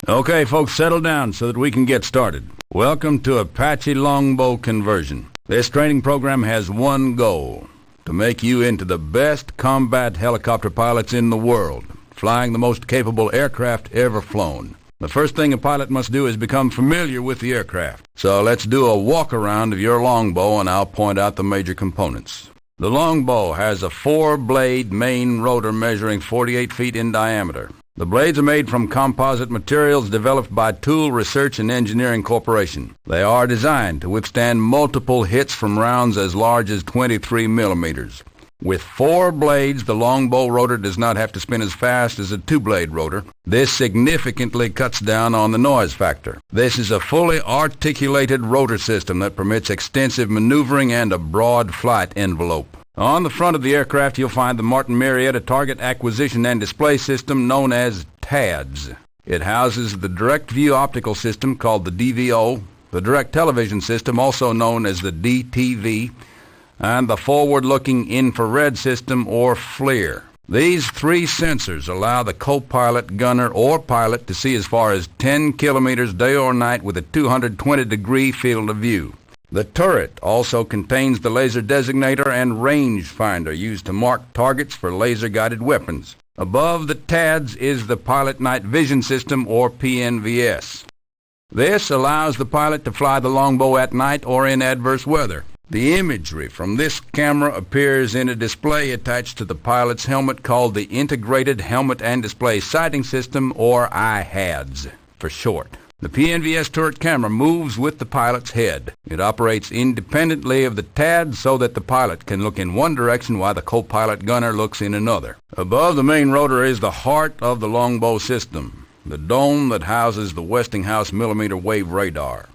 Okay, folks, settle down so that we can get started. Welcome to Apache Longbow Conversion. This training program has one goal: to make you into the best combat helicopter pilots in the world, flying the most capable aircraft ever flown. The first thing a pilot must do is become familiar with the aircraft. So let's do a walk-around of your longbow, and I'll point out the major components. The longbow has a 4-blade main rotor measuring 48 feet in diameter. The blades are made from composite materials developed by Tool Research and Engineering Corporation. They are designed to withstand multiple hits from rounds as large as 23 millimeters. With 4 blades, the longbow rotor does not have to spin as fast as a 2-blade rotor. This significantly cuts down on the noise factor. This is a fully articulated rotor system that permits extensive maneuvering and a broad flight envelope. On the front of the aircraft, you'll find the Martin Marietta Target Acquisition and Display System, known as TADS. It houses the Direct View Optical System, called the DVO, the Direct Television System, also known as the DTV, and the Forward-Looking Infrared System, or FLIR. These 3 sensors allow the co-pilot, gunner, or pilot to see as far as 10 kilometers day or night with a 220-degree field of view. The turret also contains the laser designator and range finder used to mark targets for laser-guided weapons. Above the TADS is the Pilot Night Vision System, or PNVS. This allows the pilot to fly the longbow at night or in adverse weather. The imagery from this camera appears in a display attached to the pilot's helmet called the Integrated Helmet and Display Sighting System, or IHADS for short. The PNVS turret camera moves with the pilot's head. It operates independently of the TADS so that the pilot can look in one direction while the co-pilot gunner looks in another. Above the main rotor is the heart of the longbow system, the dome that houses the Westinghouse millimeter wave radar.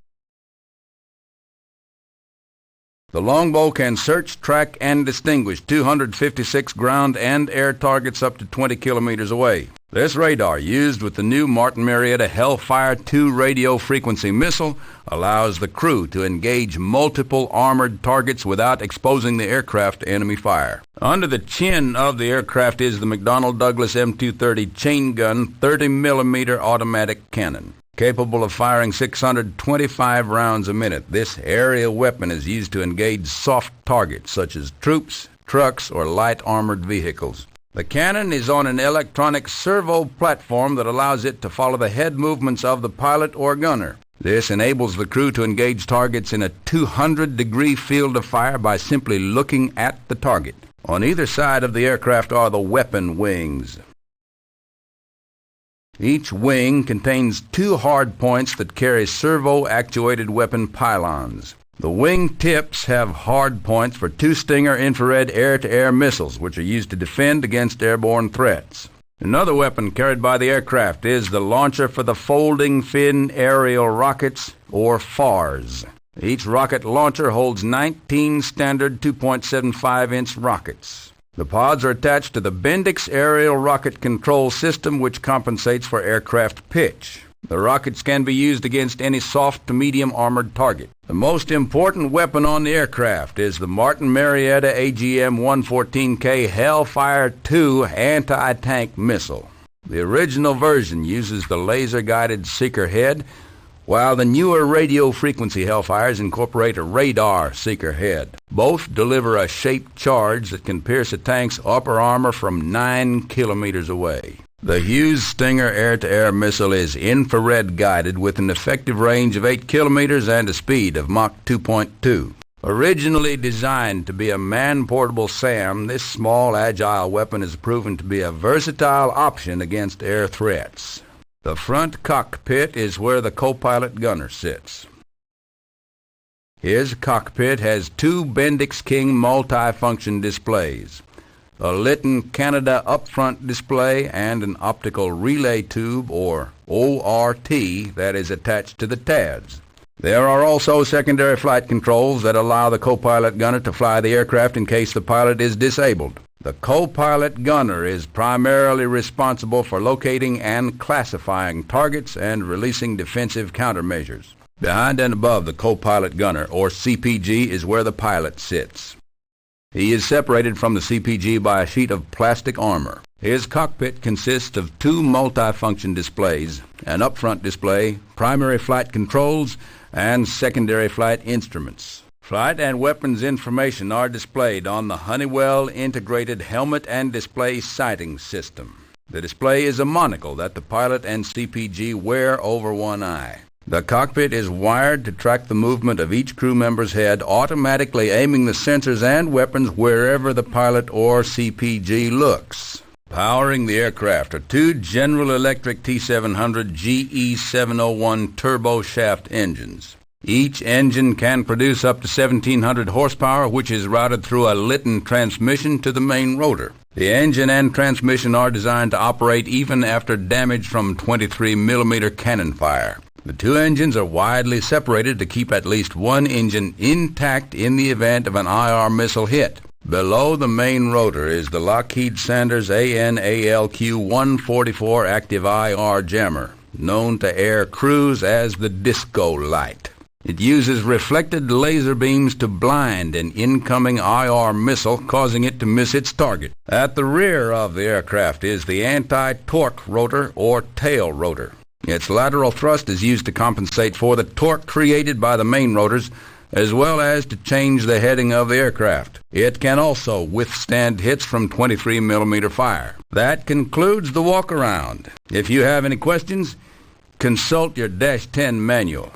The longbow can search, track, and distinguish 256 ground and air targets up to 20 kilometers away. This radar, used with the new Martin Marietta Hellfire 2 radio frequency missile, allows the crew to engage multiple armored targets without exposing the aircraft to enemy fire. Under the chin of the aircraft is the Mcdonnell Douglas M230 chain gun 30mm automatic cannon. Capable of firing 625 rounds a minute, this aerial weapon is used to engage soft targets such as troops, trucks, or light armored vehicles. The cannon is on an electronic servo platform that allows it to follow the head movements of the pilot or gunner. This enables the crew to engage targets in a 200-degree field of fire by simply looking at the target. On either side of the aircraft are the weapon wings. Each wing contains 2 hard points that carry servo-actuated weapon pylons. The wing tips have hard points for 2 Stinger infrared air-to-air missiles, which are used to defend against airborne threats. Another weapon carried by the aircraft is the launcher for the Folding Fin Aerial Rockets, or FARs. Each rocket launcher holds 19 standard 2.75-inch rockets. The pods are attached to the Bendix aerial rocket control system, which compensates for aircraft pitch. The rockets can be used against any soft to medium armored target. The most important weapon on the aircraft is the Martin Marietta AGM-114K Hellfire 2 anti-tank missile. The original version uses the laser-guided seeker head, while the newer radio frequency Hellfires incorporate a radar seeker head. Both deliver a shaped charge that can pierce a tank's upper armor from 9 kilometers away. The Hughes Stinger air-to-air missile is infrared guided with an effective range of 8 kilometers and a speed of Mach 2.2. Originally designed to be a man-portable SAM, this small, agile weapon has proven to be a versatile option against air threats. The front cockpit is where the co-pilot gunner sits. His cockpit has 2 Bendix King multi-function displays, a Lytton Canada up-front display, and an optical relay tube, or ORT, that is attached to the TADS. There are also secondary flight controls that allow the co-pilot gunner to fly the aircraft in case the pilot is disabled. The co-pilot gunner is primarily responsible for locating and classifying targets and releasing defensive countermeasures. Behind and above the co-pilot gunner, or CPG, is where the pilot sits. He is separated from the CPG by a sheet of plastic armor. His cockpit consists of two multifunction displays, an up-front display, primary flight controls, and secondary flight instruments. Flight and weapons information are displayed on the Honeywell Integrated Helmet and Display Sighting System. The display is a monocle that the pilot and CPG wear over one eye. The cockpit is wired to track the movement of each crew member's head, automatically aiming the sensors and weapons wherever the pilot or CPG looks. Powering the aircraft are two General Electric T700 GE701 Turboshaft engines. Each engine can produce up to 1,700 horsepower, which is routed through a Lytton transmission to the main rotor. The engine and transmission are designed to operate even after damage from 23mm cannon fire. The two engines are widely separated to keep at least one engine intact in the event of an IR missile hit. Below the main rotor is the Lockheed Sanders ANALQ-144 active IR jammer, known to air crews as the disco light. It uses reflected laser beams to blind an incoming IR missile, causing it to miss its target. At the rear of the aircraft is the anti-torque rotor or tail rotor. Its lateral thrust is used to compensate for the torque created by the main rotors, as well as to change the heading of the aircraft. It can also withstand hits from 23mm fire. That concludes the walk-around. If you have any questions, consult your -10 manual.